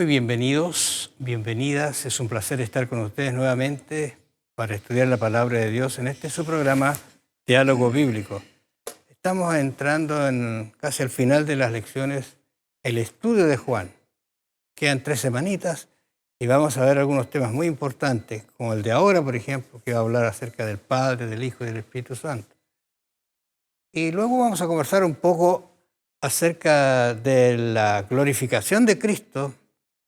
bienvenidos, bienvenidas. Es un placer estar con ustedes nuevamente para estudiar la palabra de Dios en este su programa Diálogo Bíblico. Estamos entrando en casi al final de las lecciones, el estudio de Juan. Quedan 3 semanitas y vamos a ver algunos temas muy importantes, como el de ahora, por ejemplo, que va a hablar acerca del Padre, del Hijo y del Espíritu Santo. Y luego vamos a conversar un poco acerca de la glorificación de Cristo,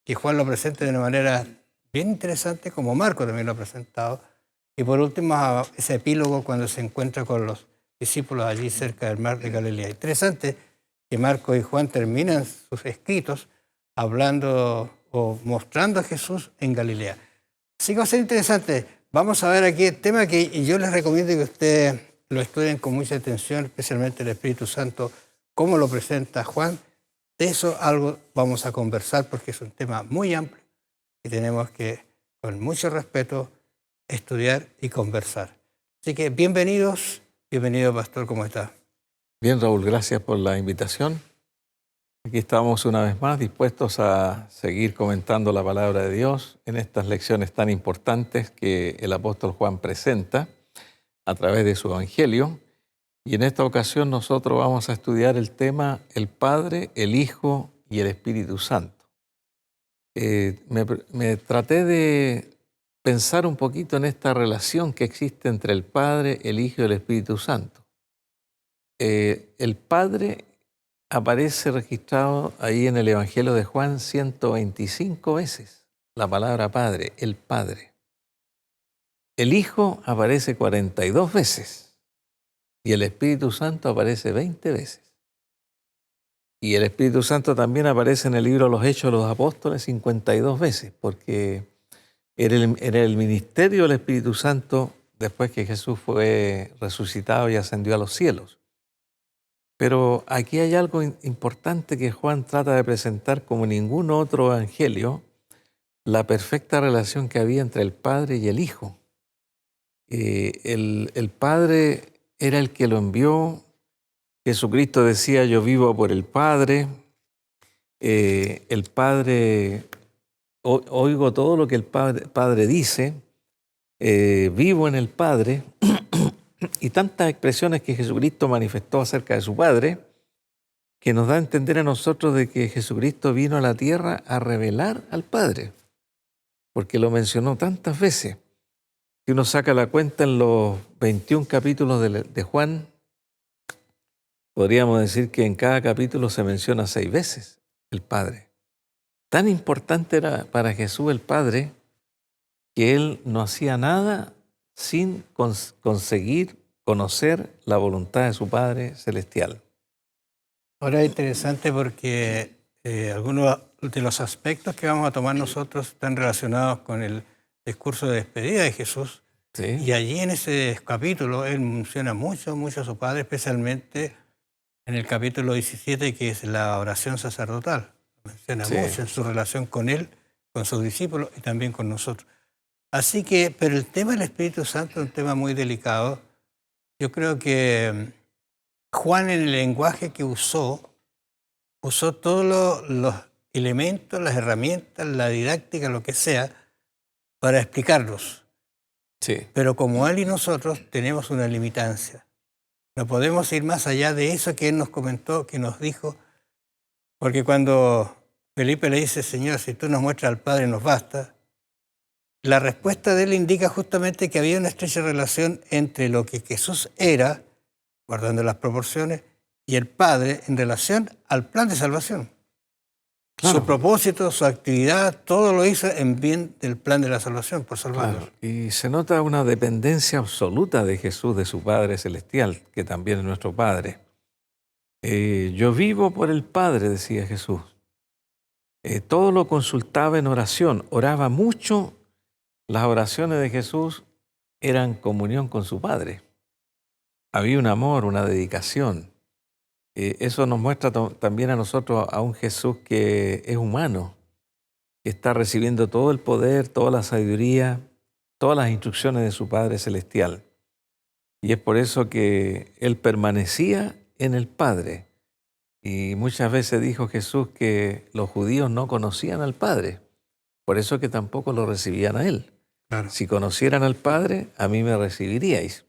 que Juan lo presenta de una manera bien interesante, como Marco también lo ha presentado. Y por último, ese epílogo cuando se encuentra con los discípulos allí cerca del mar de Galilea. Interesante que Marco y Juan terminan sus escritos hablando o mostrando a Jesús en Galilea. Así que va a ser interesante. Vamos a ver aquí el tema que yo les recomiendo que ustedes lo estudien con mucha atención, especialmente el Espíritu Santo, cómo lo presenta Juan. De eso algo vamos a conversar porque es un tema muy amplio y tenemos que, con mucho respeto, estudiar y conversar. Así que bienvenido, Pastor, ¿cómo está? Bien, Raúl, gracias por la invitación. Aquí estamos una vez más dispuestos a seguir comentando la palabra de Dios en estas lecciones tan importantes que el apóstol Juan presenta a través de su evangelio. Y en esta ocasión nosotros vamos a estudiar el tema el Padre, el Hijo y el Espíritu Santo. Me traté de pensar un poquito en esta relación que existe entre el Padre, el Hijo y el Espíritu Santo. El Padre aparece registrado ahí en el Evangelio de Juan 125 veces, la palabra Padre, el Padre. El Hijo aparece 42 veces. Y el Espíritu Santo aparece 20 veces. Y el Espíritu Santo también aparece en el libro Los Hechos de los Apóstoles 52 veces, porque era el ministerio del Espíritu Santo después que Jesús fue resucitado y ascendió a los cielos. Pero aquí hay algo importante que Juan trata de presentar como ningún otro evangelio, la perfecta relación que había entre el Padre y el Hijo. El Padre era el que lo envió. Jesucristo decía, yo vivo por el Padre. El Padre, oigo todo lo que el Padre dice, vivo en el Padre. Y tantas expresiones que Jesucristo manifestó acerca de su Padre, que nos da a entender a nosotros de que Jesucristo vino a la tierra a revelar al Padre, porque lo mencionó tantas veces. Si uno saca la cuenta en los 21 capítulos de Juan, podríamos decir que en cada capítulo se menciona 6 veces el Padre. Tan importante era para Jesús el Padre que Él no hacía nada sin conseguir conocer la voluntad de su Padre Celestial. Ahora es interesante porque algunos de los aspectos que vamos a tomar nosotros están relacionados con el discurso de despedida de Jesús. ¿Sí? Y allí en ese capítulo él menciona mucho a su Padre, especialmente en el capítulo 17, que es la oración sacerdotal. Menciona mucho en su relación con él, con sus discípulos y también con nosotros. Así que, pero el tema del Espíritu Santo es un tema muy delicado. Yo creo que Juan, en el lenguaje que usó todos los elementos, las herramientas, la didáctica, lo que sea, para explicarlos. Sí. Pero como él y nosotros tenemos una limitancia. No podemos ir más allá de eso que él nos comentó, que nos dijo, porque cuando Felipe le dice, Señor, si tú nos muestras al Padre nos basta, la respuesta de él indica justamente que había una estrecha relación entre lo que Jesús era, guardando las proporciones, y el Padre en relación al plan de salvación. Claro. Su propósito, su actividad, todo lo hizo en bien del plan de la salvación, por salvarnos. Claro. Y se nota una dependencia absoluta de Jesús, de su Padre Celestial, que también es nuestro Padre. Yo vivo por el Padre, decía Jesús. Todo lo consultaba en oración, oraba mucho. Las oraciones de Jesús eran comunión con su Padre. Había un amor, una dedicación. Eso nos muestra también a nosotros a un Jesús que es humano, que está recibiendo todo el poder, toda la sabiduría, todas las instrucciones de su Padre Celestial. Y es por eso que Él permanecía en el Padre. Y muchas veces dijo Jesús que los judíos no conocían al Padre, por eso que tampoco lo recibían a Él. Claro. Si conocieran al Padre, a mí me recibiríais.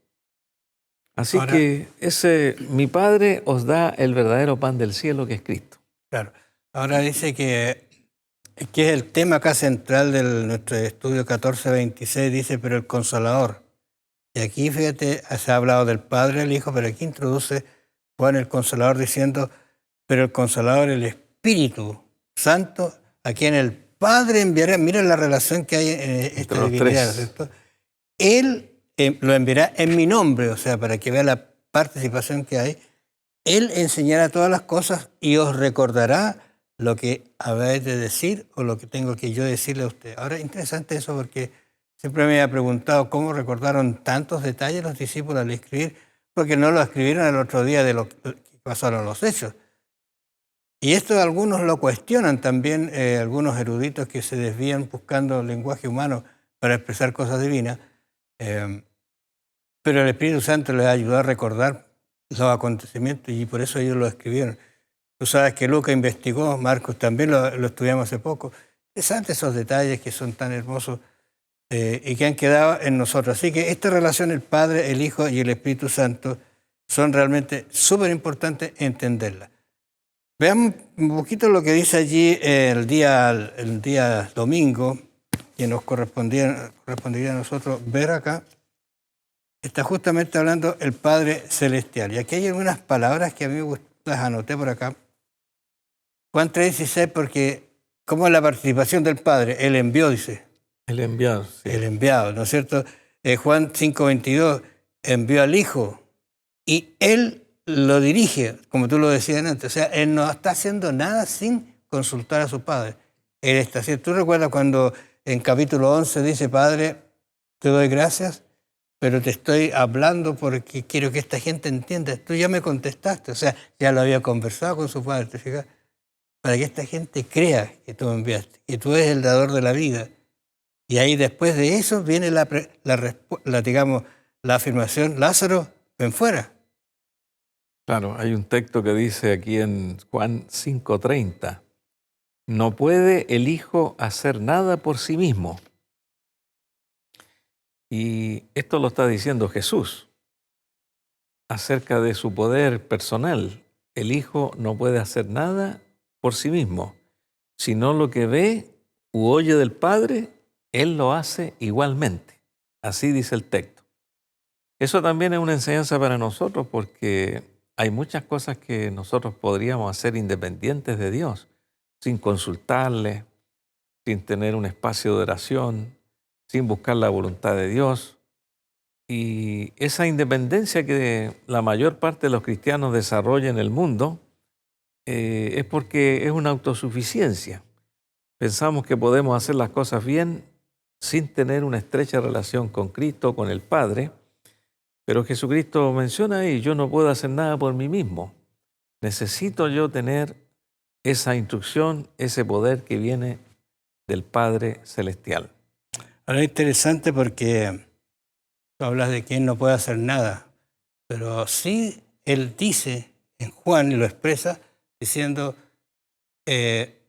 Así Ahora, que mi Padre os da el verdadero pan del cielo, que es Cristo. claro. Ahora dice que es el tema acá central de nuestro estudio 1426, dice, pero el Consolador. Y aquí, fíjate, se ha hablado del Padre, del Hijo, pero aquí introduce Juan el Consolador diciendo, pero el Consolador, el Espíritu Santo, a quien el Padre enviará. Mira la relación que hay en esta los divinidad, ¿no es tres. cierto? Él lo enviará en mi nombre, o sea, para que vea la participación que hay. Él enseñará todas las cosas y os recordará lo que habéis de decir o lo que tengo que yo decirle a usted. Ahora, interesante eso porque siempre me había preguntado cómo recordaron tantos detalles los discípulos al escribir, porque no lo escribieron el otro día de lo que pasaron los hechos. Y esto algunos lo cuestionan también, algunos eruditos que se desvían buscando lenguaje humano para expresar cosas divinas. Pero el Espíritu Santo les ayudó a recordar los acontecimientos y por eso ellos lo escribieron. Tú sabes que Lucas investigó, Marcos también lo estudiamos hace poco. Interesantes esos detalles que son tan hermosos y que han quedado en nosotros. Así que esta relación, el Padre, el Hijo y el Espíritu Santo, son realmente súper importantes entenderla. Veamos un poquito lo que dice allí el día domingo, que nos correspondería a nosotros ver acá. Está justamente hablando el Padre Celestial. Y aquí hay algunas palabras que a mí me gustan, las anoté por acá. Juan 3:16, porque ¿cómo es la participación del Padre? Él envió, dice. El enviado. Sí. El enviado, ¿no es cierto? Juan 5:22, envió al Hijo y Él lo dirige, como tú lo decías antes. O sea, Él no está haciendo nada sin consultar a su Padre. Él está haciendo. ¿Tú recuerdas cuando en capítulo 11 dice, Padre, te doy gracias, pero te estoy hablando porque quiero que esta gente entienda? Tú ya me contestaste, o sea, ya lo había conversado con su Padre, ¿te fijas? Para que esta gente crea que tú me enviaste, que tú eres el dador de la vida. Y ahí después de eso viene digamos, la afirmación, Lázaro, ven fuera. Claro, hay un texto que dice aquí en Juan 5:30, no puede el Hijo hacer nada por sí mismo. Y esto lo está diciendo Jesús acerca de su poder personal. El Hijo no puede hacer nada por sí mismo, sino lo que ve u oye del Padre, Él lo hace igualmente. Así dice el texto. Eso también es una enseñanza para nosotros porque hay muchas cosas que nosotros podríamos hacer independientes de Dios, sin consultarle, sin tener un espacio de oración, sin buscar la voluntad de Dios. Y esa independencia que la mayor parte de los cristianos desarrollan en el mundo es porque es una autosuficiencia. Pensamos que podemos hacer las cosas bien sin tener una estrecha relación con Cristo, con el Padre, pero Jesucristo menciona ahí, yo no puedo hacer nada por mí mismo. Necesito yo tener esa instrucción, ese poder que viene del Padre Celestial. Ahora es interesante porque tú hablas de que Él no puede hacer nada, pero sí Él dice en Juan, y lo expresa, diciendo,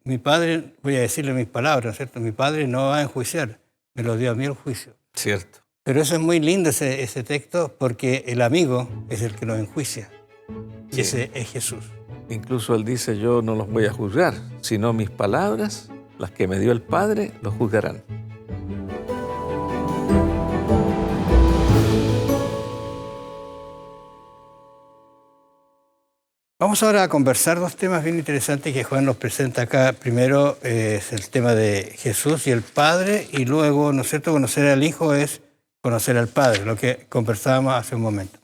mi Padre, voy a decirle mis palabras, ¿cierto? Mi Padre no va a enjuiciar, me lo dio a mí el juicio. Cierto. Pero eso es muy lindo ese texto porque el amigo es el que nos enjuicia. Y Sí. ese es Jesús. Incluso Él dice, yo no los voy a juzgar, sino mis palabras, las que me dio el Padre, los juzgarán. Vamos ahora a conversar dos temas bien interesantes que Juan nos presenta acá. Primero es el tema de Jesús y el Padre, y luego, ¿no es cierto?, conocer al Hijo es conocer al Padre, lo que conversábamos hace un momento.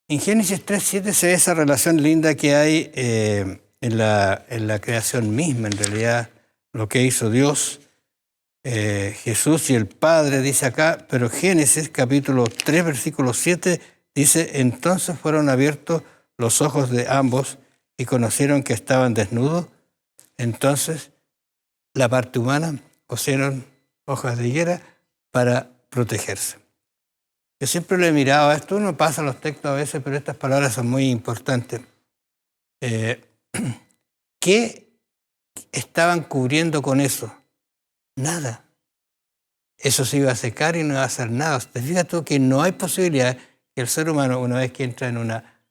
En Génesis 3:7 se ve esa relación linda que hay en la creación misma, en realidad, lo que hizo Dios, Jesús y el Padre, dice acá, pero Génesis capítulo 3, versículo 7, dice, entonces fueron abiertos los ojos de ambos y conocieron que estaban desnudos. Entonces, la parte humana cosieron hojas de higuera para protegerse. Yo siempre lo he mirado, esto uno pasa los textos a veces, pero estas palabras son muy importantes. ¿Qué estaban cubriendo con eso? Nada. Eso se iba a secar y no iba a hacer nada. ¿Te fijas tú que no hay posibilidad que el ser humano, una vez que entra en una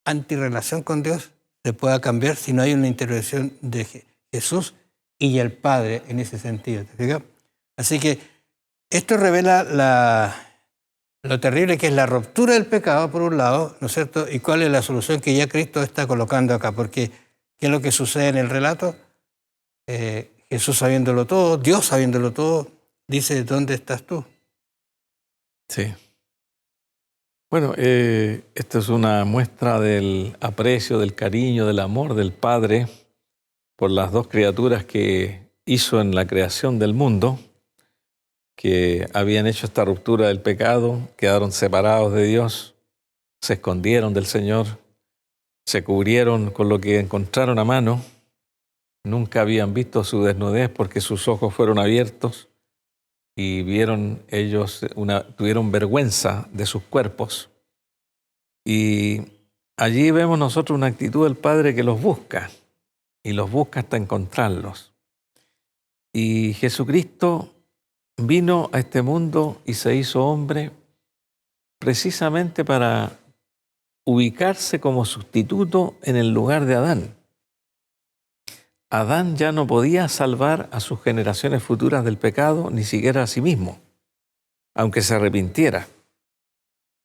antirrelación con Dios, se pueda cambiar si no hay una intervención de Jesús y el Padre en ese sentido? ¿Te fijas? Así que esto revela lo terrible que es la ruptura del pecado, por un lado, ¿no es cierto? Y cuál es la solución que ya Cristo está colocando acá. Porque, ¿qué es lo que sucede en el relato? Jesús sabiéndolo todo, Dios sabiéndolo todo, dice, ¿dónde estás tú? Sí. Bueno, esta es una muestra del aprecio, del cariño, del amor del Padre por las dos criaturas que hizo en la creación del mundo, que habían hecho esta ruptura del pecado, quedaron separados de Dios, se escondieron del Señor, se cubrieron con lo que encontraron a mano, nunca habían visto su desnudez porque sus ojos fueron abiertos y vieron ellos, tuvieron vergüenza de sus cuerpos. Y allí vemos nosotros una actitud del Padre que los busca, y los busca hasta encontrarlos. Y Jesucristo vino a este mundo y se hizo hombre precisamente para ubicarse como sustituto en el lugar de Adán. Adán ya no podía salvar a sus generaciones futuras del pecado, ni siquiera a sí mismo, aunque se arrepintiera.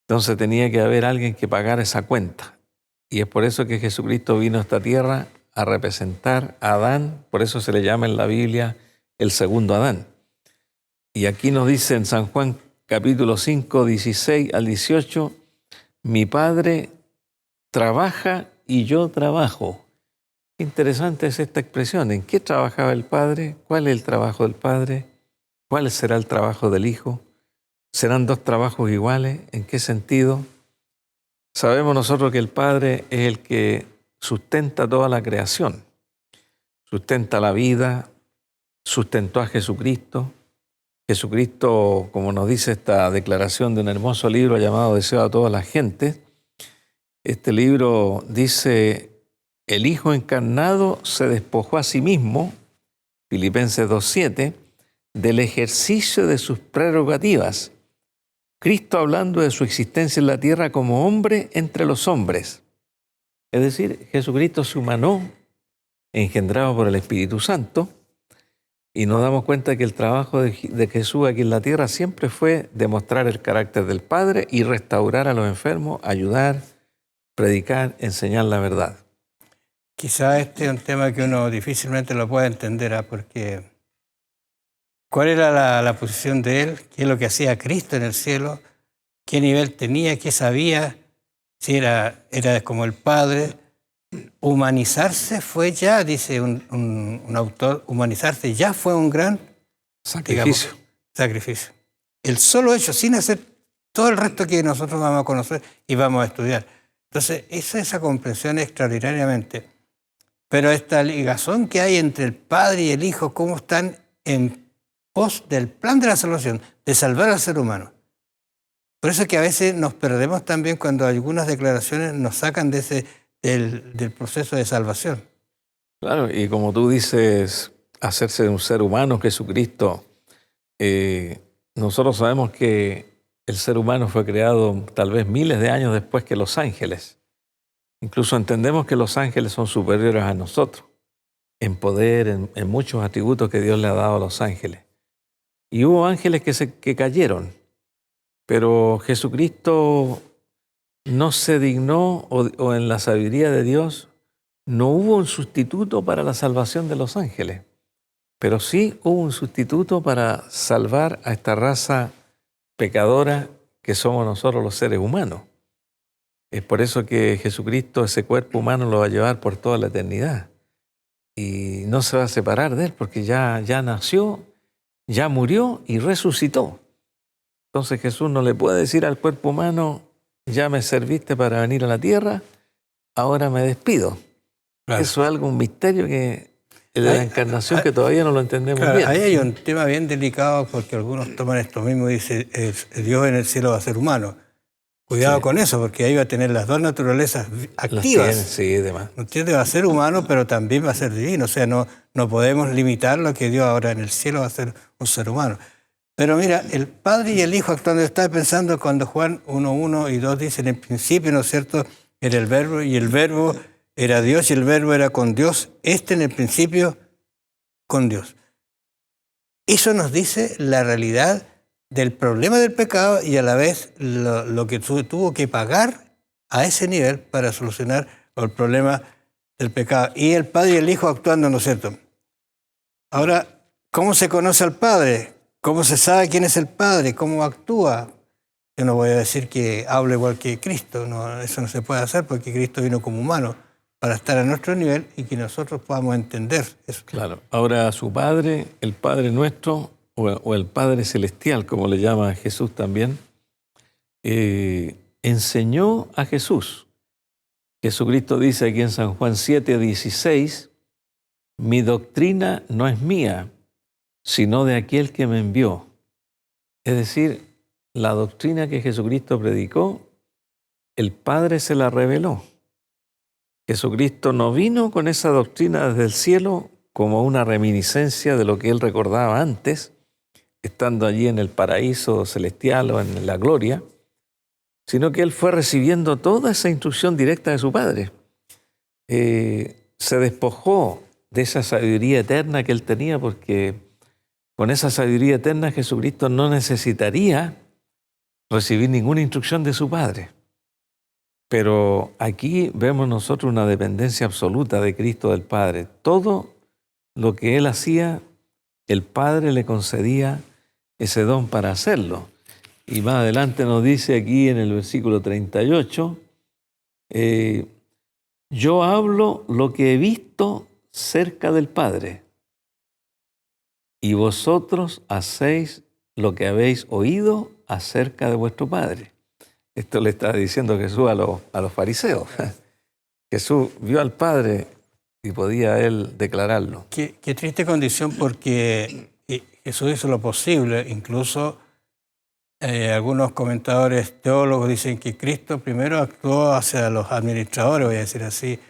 Entonces tenía que haber alguien que pagara esa cuenta. Y es por eso que Jesucristo vino a esta tierra a representar a Adán, por eso se le llama en la Biblia el segundo Adán. Y aquí nos dice en San Juan capítulo 5, 16 al 18, mi Padre trabaja y yo trabajo. Qué interesante es esta expresión. ¿En qué trabajaba el Padre? ¿Cuál es el trabajo del Padre? ¿Cuál será el trabajo del Hijo? ¿Serán dos trabajos iguales? ¿En qué sentido? Sabemos nosotros que el Padre es el que sustenta toda la creación. Sustenta la vida, sustentó a Jesucristo. Jesucristo, como nos dice esta declaración de un hermoso libro llamado Deseo a todas las gentes, este libro dice, el Hijo encarnado se despojó a sí mismo, Filipenses 2:7, del ejercicio de sus prerrogativas. Cristo hablando de su existencia en la tierra como hombre entre los hombres. Es decir, Jesucristo se humanó, engendrado por el Espíritu Santo, y nos damos cuenta que el trabajo de Jesús aquí en la tierra siempre fue demostrar el carácter del Padre y restaurar a los enfermos, ayudar, predicar, enseñar la verdad. Quizá este es un tema que uno difícilmente lo pueda entender, porque ¿cuál era la posición de él? ¿Qué es lo que hacía Cristo en el cielo? ¿Qué nivel tenía? ¿Qué sabía? Si era como el Padre. Humanizarse fue ya, dice un autor, humanizarse ya fue un gran sacrificio. Sacrificio. El solo hecho, sin hacer todo el resto que nosotros vamos a conocer y vamos a estudiar. Entonces, esa comprensión extraordinariamente. Pero esta ligazón que hay entre el Padre y el Hijo, cómo están en pos del plan de la salvación, de salvar al ser humano. Por eso es que a veces nos perdemos también cuando algunas declaraciones nos sacan de del proceso de salvación. Claro, y como tú dices, hacerse de un ser humano, Jesucristo, nosotros sabemos que el ser humano fue creado tal vez miles de años después que los ángeles. Incluso entendemos que los ángeles son superiores a nosotros, en poder, en muchos atributos que Dios le ha dado a los ángeles. Y hubo ángeles que cayeron, pero Jesucristo no se dignó, o en la sabiduría de Dios, no hubo un sustituto para la salvación de los ángeles, pero sí hubo un sustituto para salvar a esta raza pecadora que somos nosotros los seres humanos. Es por eso que Jesucristo, ese cuerpo humano, lo va a llevar por toda la eternidad. Y no se va a separar de él porque ya nació, ya murió y resucitó. Entonces Jesús no le puede decir al cuerpo humano, ya me serviste para venir a la tierra, ahora me despido. Claro. Eso es algo, un misterio de la encarnación que todavía no lo entendemos bien. Ahí hay un tema bien delicado porque algunos toman esto mismo y dicen, Dios en el cielo va a ser humano. Cuidado Sí. con eso, porque ahí va a tener las dos naturalezas Las activas. tiene, sí, demás. ¿No entiendes? Va a ser humano, pero también va a ser divino. O sea, no podemos limitar lo que Dios ahora en el cielo va a ser un ser humano. Pero mira, el Padre y el Hijo actuando, estaba pensando cuando Juan 1:1 y 2 dicen, en principio, ¿no es cierto?, era el Verbo, y el Verbo era Dios, y el Verbo era con Dios, en el principio con Dios. Eso nos dice la realidad del problema del pecado y a la vez lo que tuvo que pagar a ese nivel para solucionar el problema del pecado. Y el Padre y el Hijo actuando, ¿no es cierto? Ahora, ¿cómo se conoce al Padre? ¿Cómo se sabe quién es el Padre? ¿Cómo actúa? Yo no voy a decir que hable igual que Cristo, no, eso no se puede hacer porque Cristo vino como humano para estar a nuestro nivel y que nosotros podamos entender eso. Claro. Ahora su Padre, el Padre nuestro, o el Padre celestial, como le llama Jesús también, enseñó a Jesús. Jesucristo dice aquí en San Juan 7:16, mi doctrina no es mía, sino de aquel que me envió. Es decir, la doctrina que Jesucristo predicó, el Padre se la reveló. Jesucristo no vino con esa doctrina desde el cielo como una reminiscencia de lo que él recordaba antes, estando allí en el paraíso celestial o en la gloria, sino que él fue recibiendo toda esa instrucción directa de su Padre. Se despojó de esa sabiduría eterna que él tenía, porque con esa sabiduría eterna Jesucristo no necesitaría recibir ninguna instrucción de su Padre. Pero aquí vemos nosotros una dependencia absoluta de Cristo del Padre. Todo lo que él hacía, el Padre le concedía ese don para hacerlo. Y más adelante nos dice aquí en el versículo 38, yo hablo lo que he visto cerca del Padre, y vosotros hacéis lo que habéis oído acerca de vuestro Padre. Esto le está diciendo Jesús a los fariseos. Jesús vio al Padre y podía él declararlo. Qué triste condición, porque Jesús hizo lo posible. Incluso algunos comentadores teólogos dicen que Cristo primero actuó hacia los administradores, voy a decir así,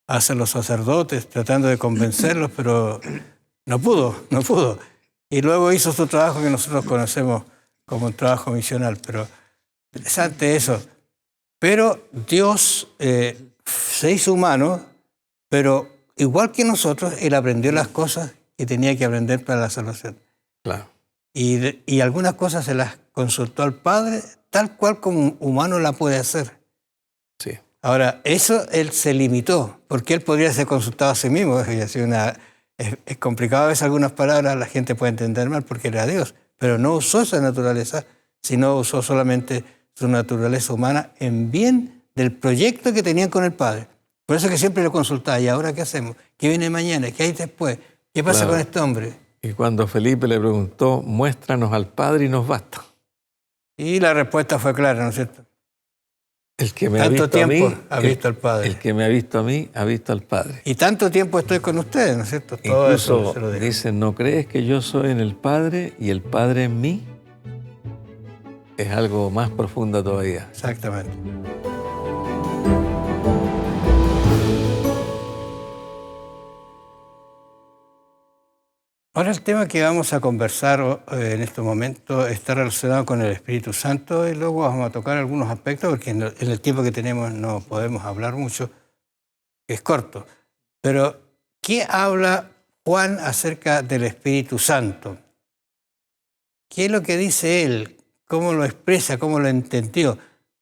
hacia los sacerdotes, tratando de convencerlos, pero no pudo. Y luego hizo su trabajo que nosotros conocemos como un trabajo misional. Pero interesante eso. Pero Dios se hizo humano, pero igual que nosotros, Él aprendió las cosas que tenía que aprender para la salvación. Claro. Y algunas cosas se las consultó al Padre, tal cual como un humano la puede hacer. Sí. Ahora, eso Él se limitó, porque Él podría ser consultado a sí mismo. Es complicado a veces algunas palabras, la gente puede entender mal porque era Dios, pero no usó esa naturaleza, sino usó solamente su naturaleza humana en bien del proyecto que tenían con el Padre. Por eso que siempre lo consultaba. ¿Y ahora qué hacemos? ¿Qué viene mañana? ¿Qué hay después? ¿Qué pasa con este hombre? Y cuando Felipe le preguntó, muéstranos al Padre y nos basta. Y la respuesta fue clara, ¿no es cierto? El que me Tanto ha visto a tiempo mí, ha visto al Padre. El que me ha visto a mí, ha visto al Padre. Y tanto tiempo estoy con ustedes, ¿no es cierto? Todo Incluso eso se lo dijo. dicen, ¿no crees que yo soy en el Padre y el Padre en mí? Es algo más profundo todavía. Exactamente. Ahora el tema que vamos a conversar en este momento está relacionado con el Espíritu Santo y luego vamos a tocar algunos aspectos porque en el tiempo que tenemos no podemos hablar mucho, es corto. Pero, ¿qué habla Juan acerca del Espíritu Santo? ¿Qué es lo que dice él? ¿Cómo lo expresa? ¿Cómo lo entendió?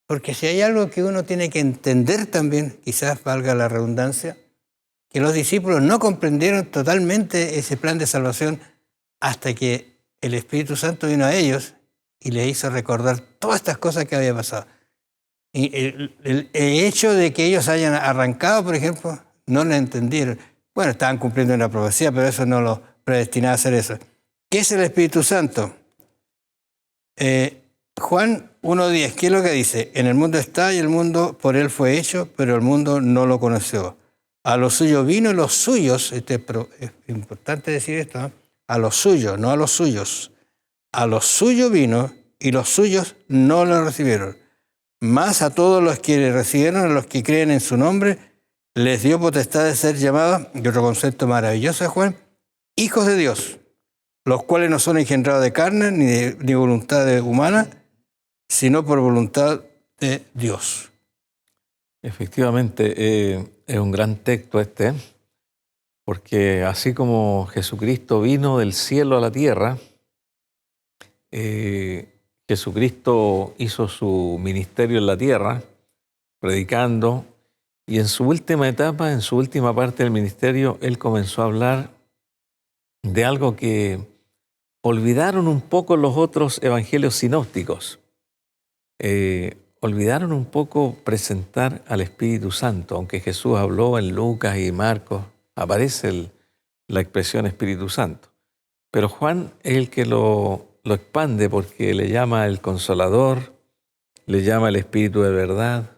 Porque si hay algo que uno tiene que entender también, quizás valga la redundancia, que los discípulos no comprendieron totalmente ese plan de salvación hasta que el Espíritu Santo vino a ellos y les hizo recordar todas estas cosas que había pasado. Y el hecho de que ellos hayan arrancado, por ejemplo, no lo entendieron. Bueno, estaban cumpliendo una profecía, pero eso no los predestinaba a hacer eso. ¿Qué es el Espíritu Santo? Juan 1:10, ¿qué es lo que dice? En el mundo está y el mundo por él fue hecho, pero el mundo no lo conoció. A los suyos vino y los suyos, es importante decir esto, ¿no? A los suyos, no a los suyos. A los suyos vino y los suyos no lo recibieron. Más a todos los que le recibieron, a los que creen en su nombre, les dio potestad de ser llamados, y otro concepto maravilloso de Juan, hijos de Dios, los cuales no son engendrados de carne ni voluntad humana, sino por voluntad de Dios. Efectivamente, es un gran texto este, porque así como Jesucristo vino del cielo a la tierra, Jesucristo hizo su ministerio en la tierra, predicando, y en su última etapa, en su última parte del ministerio, Él comenzó a hablar de algo que olvidaron un poco los otros evangelios sinópticos. Olvidaron un poco presentar al Espíritu Santo, aunque Jesús habló en Lucas y Marcos, aparece la expresión Espíritu Santo. Pero Juan es el que lo expande porque le llama el Consolador, le llama el Espíritu de verdad,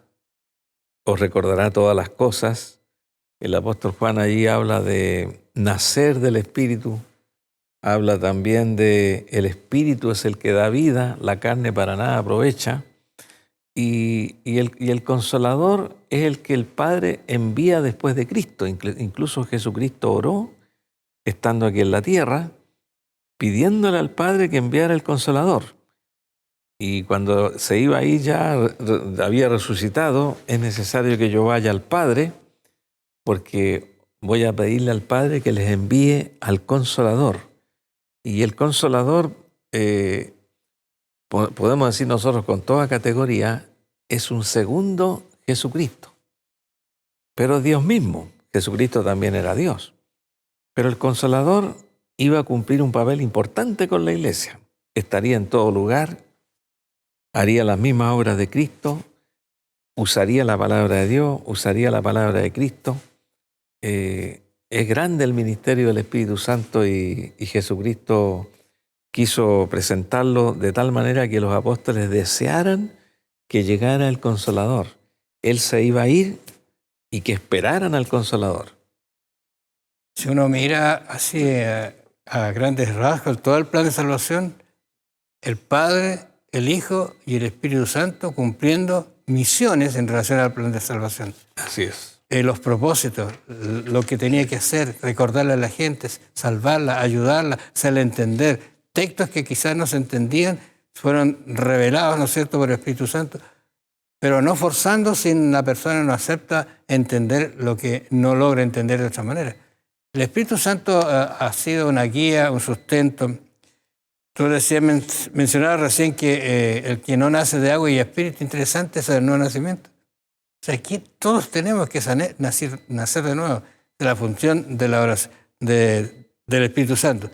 os recordará todas las cosas. El apóstol Juan allí habla de nacer del Espíritu, habla también de el Espíritu es el que da vida, la carne para nada aprovecha. Y el Consolador es el que el Padre envía después de Cristo. Incluso Jesucristo oró, estando aquí en la tierra, pidiéndole al Padre que enviara el Consolador. Y cuando se iba ahí ya había resucitado, es necesario que yo vaya al Padre, porque voy a pedirle al Padre que les envíe al Consolador. Y el Consolador, podemos decir nosotros con toda categoría, es un segundo Jesucristo. Pero Dios mismo, Jesucristo también era Dios. Pero el Consolador iba a cumplir un papel importante con la iglesia. Estaría en todo lugar, haría las mismas obras de Cristo, usaría la palabra de Dios, usaría la palabra de Cristo. Es grande el ministerio del Espíritu Santo y Jesucristo quiso presentarlo de tal manera que los apóstoles desearan que llegara el Consolador. Él se iba a ir y que esperaran al Consolador. Si uno mira así a grandes rasgos todo el plan de salvación, el Padre, el Hijo y el Espíritu Santo cumpliendo misiones en relación al plan de salvación. Así es. Los propósitos, lo que tenía que hacer, recordarle a la gente, salvarla, ayudarla, hacerle entender. Textos que quizás no se entendían fueron revelados, ¿no es cierto?, por el Espíritu Santo, pero no forzando si la persona no acepta entender lo que no logra entender de otra manera. El Espíritu Santo ha sido una guía, un sustento. Tú mencionabas recién que el que no nace de agua y espíritu, interesante, es el nuevo nacimiento. O sea, aquí todos tenemos que nacer de nuevo, de la función de la oración, del Espíritu Santo.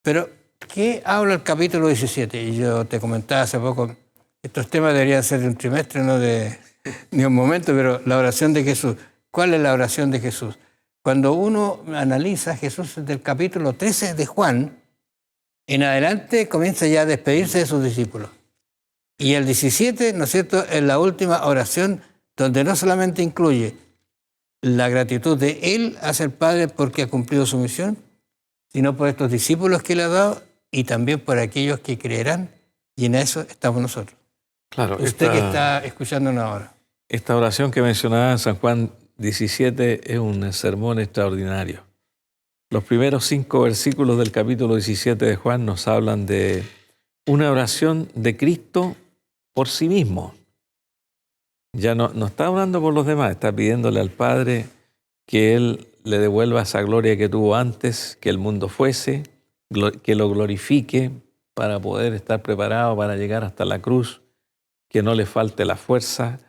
Pero, ¿qué habla el capítulo 17? Y yo te comentaba hace poco, estos temas deberían ser de un trimestre, no de un momento, pero la oración de Jesús. ¿Cuál es la oración de Jesús? Cuando uno analiza Jesús del capítulo 13 de Juan, en adelante comienza ya a despedirse de sus discípulos. Y el 17, ¿no es cierto?, es la última oración donde no solamente incluye la gratitud de Él hacia el Padre porque ha cumplido su misión, sino por estos discípulos que le ha dado y también por aquellos que creerán, y en eso estamos nosotros. Claro, Usted que está escuchándonos ahora. Esta oración que mencionaba en San Juan 17 es un sermón extraordinario. Los primeros 5 versículos del capítulo 17 de Juan nos hablan de una oración de Cristo por sí mismo. Ya no está orando por los demás, está pidiéndole al Padre que Él le devuelva esa gloria que tuvo antes, que el mundo fuese, que lo glorifique para poder estar preparado para llegar hasta la cruz, que no le falte la fuerza,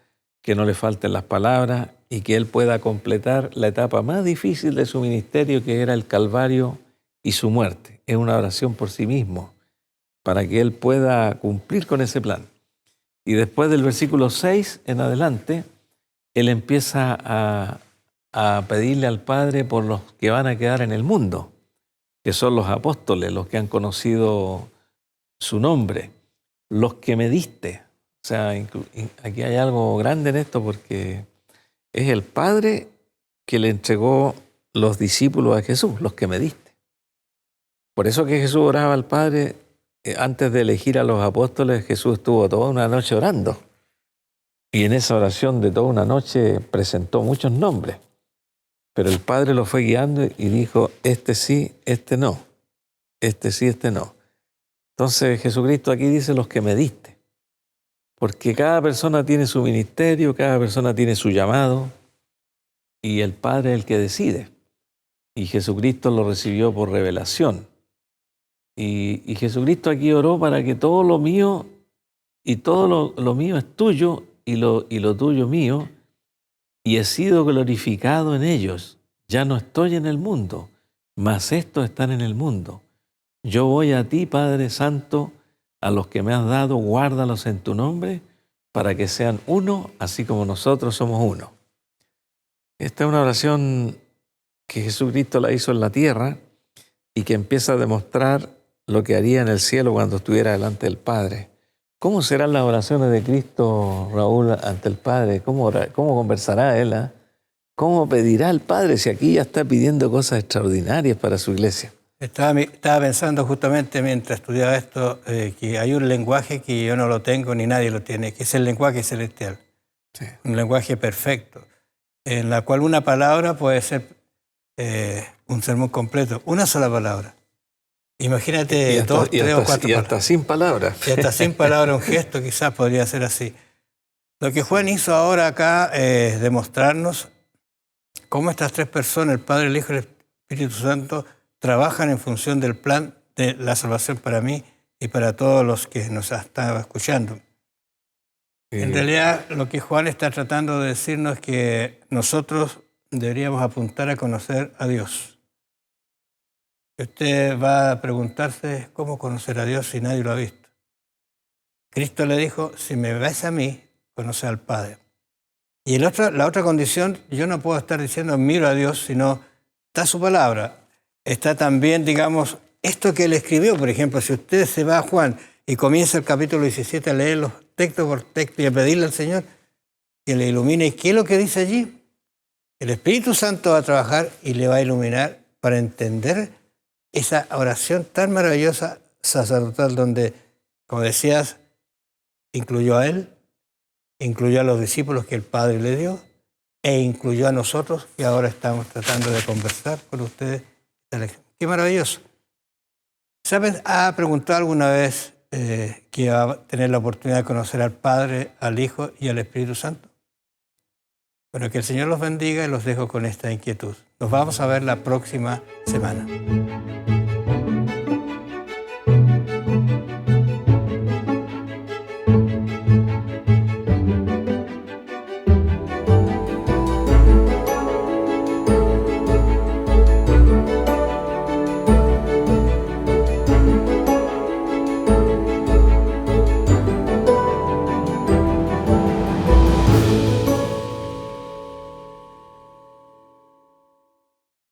que no le falten las palabras y que Él pueda completar la etapa más difícil de su ministerio, que era el Calvario y su muerte. Es una oración por sí mismo, para que Él pueda cumplir con ese plan. Y después del versículo 6 en adelante, Él empieza a pedirle al Padre por los que van a quedar en el mundo, que son los apóstoles, los que han conocido su nombre, los que me diste. O sea, aquí hay algo grande en esto porque es el Padre que le entregó los discípulos a Jesús, los que me diste. Por eso que Jesús oraba al Padre, antes de elegir a los apóstoles, Jesús estuvo toda una noche orando. Y en esa oración de toda una noche presentó muchos nombres. Pero el Padre lo fue guiando y dijo, este sí, este no. Este sí, este no. Entonces Jesucristo aquí dice los que me diste. Porque cada persona tiene su ministerio, cada persona tiene su llamado. Y el Padre es el que decide. Y Jesucristo lo recibió por revelación. Y Jesucristo aquí oró para que todo lo mío y todo lo mío es tuyo y lo tuyo mío, y he sido glorificado en ellos. Ya no estoy en el mundo, mas estos están en el mundo. Yo voy a ti, Padre Santo, a los que me has dado, guárdalos en tu nombre, para que sean uno, así como nosotros somos uno. Esta es una oración que Jesucristo la hizo en la tierra y que empieza a demostrar lo que haría en el cielo cuando estuviera delante del Padre. ¿Cómo serán las oraciones de Cristo, Raúl, ante el Padre? ¿Cómo conversará Él? ¿Cómo pedirá al Padre si aquí ya está pidiendo cosas extraordinarias para su iglesia? Estaba pensando justamente mientras estudiaba esto que hay un lenguaje que yo no lo tengo ni nadie lo tiene, que es el lenguaje celestial. Sí. Un lenguaje perfecto, en la cual una palabra puede ser un sermón completo, una sola palabra. Imagínate dos, tres o cuatro palabras. Y hasta sin palabras. Y hasta sin palabras, un gesto quizás podría ser así. Lo que Juan hizo ahora acá es demostrarnos cómo estas tres personas, el Padre, el Hijo y el Espíritu Santo, trabajan en función del plan de la salvación para mí y para todos los que nos están escuchando. En realidad, lo que Juan está tratando de decirnos es que nosotros deberíamos apuntar a conocer a Dios. Usted va a preguntarse cómo conocer a Dios si nadie lo ha visto. Cristo le dijo, si me ves a mí, conoce al Padre. Y la otra condición, yo no puedo estar diciendo miro a Dios, sino está su palabra. Está también, digamos, esto que él escribió. Por ejemplo, si usted se va a Juan y comienza el capítulo 17 a leer los texto por texto y a pedirle al Señor que le ilumine. ¿Y qué es lo que dice allí? El Espíritu Santo va a trabajar y le va a iluminar para entender esa oración tan maravillosa sacerdotal donde, como decías, incluyó a él, incluyó a los discípulos que el Padre le dio e incluyó a nosotros que ahora estamos tratando de conversar con ustedes. ¡Qué maravilloso! ¿Saben? ¿Ha preguntado alguna vez que va a tener la oportunidad de conocer al Padre, al Hijo y al Espíritu Santo? Bueno, que el Señor los bendiga y los dejo con esta inquietud. Nos vamos a ver la próxima semana.